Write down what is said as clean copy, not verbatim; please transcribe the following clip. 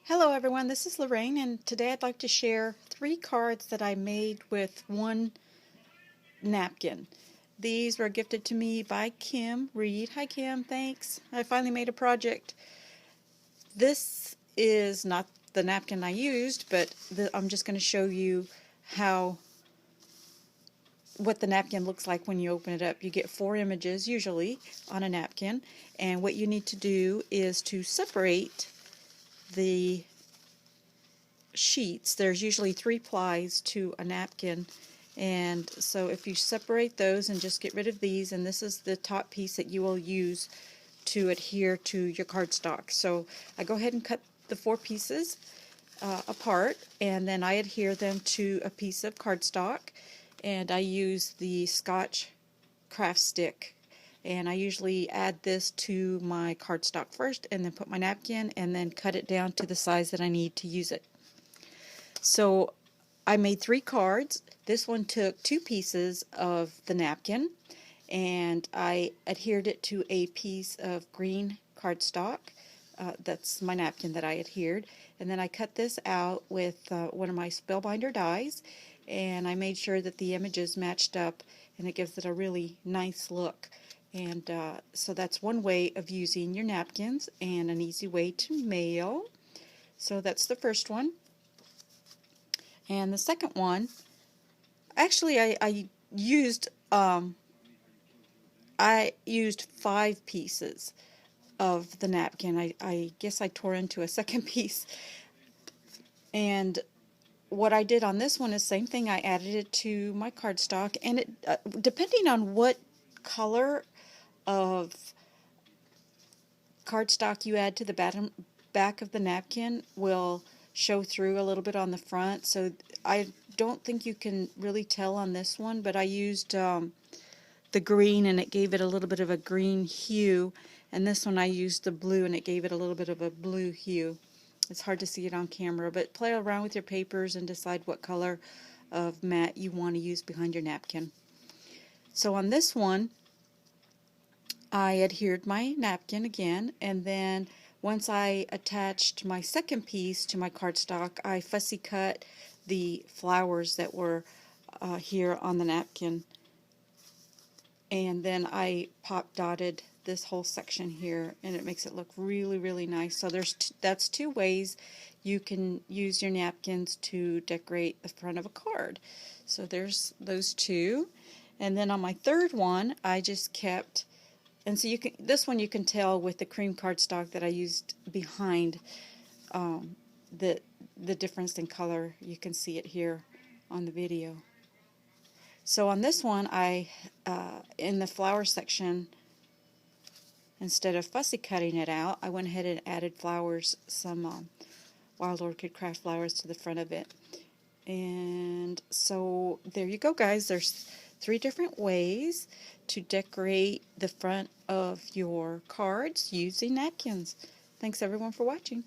Hello everyone, this is Lorraine, and today I'd like to share 3 cards that I made with one napkin. These were gifted to me by Kim Reed. Hi Kim, thanks. I finally made a project. This is not the napkin I used, but I'm just going to show you how what the napkin looks like when you open it up. You get 4 images usually on a napkin, and what you need to do is to separate the sheets. There's usually 3 plies to a napkin, and so if you separate those and just get rid of these, and this is the top piece that you will use to adhere to your cardstock. So I go ahead and cut the 4 pieces apart, and then I adhere them to a piece of cardstock, and I use the Scotch craft stick, and I usually add this to my cardstock first and then put my napkin and then cut it down to the size that I need to use it. So I made 3 cards. This one took 2 pieces of the napkin, and I adhered it to a piece of green cardstock. That's my napkin that I adhered. And then I cut this out with one of my spellbinder dies, and I made sure that the images matched up, and it gives it a really nice look. And so that's one way of using your napkins, and an easy way to mail. So that's the first one. And the second one, actually I used 5 pieces of the napkin. I guess I tore into a second piece. And what I did on this one is same thing. I added it to my cardstock, and it depending on what color of cardstock you add to the back of the napkin will show through a little bit on the front. So I don't think you can really tell on this one, but I used the green, and it gave it a little bit of a green hue, and this one I used the blue, and it gave it a little bit of a blue hue. It's hard to see it on camera, but play around with your papers and decide what color of matte you want to use behind your napkin. So on this one, I adhered my napkin again, and then once I attached my second piece to my cardstock, I fussy cut the flowers that were here on the napkin, and then I pop dotted this whole section here, and it makes it look really, really nice. So that's 2 ways you can use your napkins to decorate the front of a card. So there's those 2. And then on my third one, I just kept, and so this one you can tell with the cream cardstock that I used behind the difference in color. You can see it here on the video. So on this one, I in the flower section, instead of fussy cutting it out, I went ahead and added flowers, some Wild Orchid Craft flowers to the front of it. And so there you go, guys. There's 3 different ways to decorate the front of your cards using napkins. Thanks everyone for watching.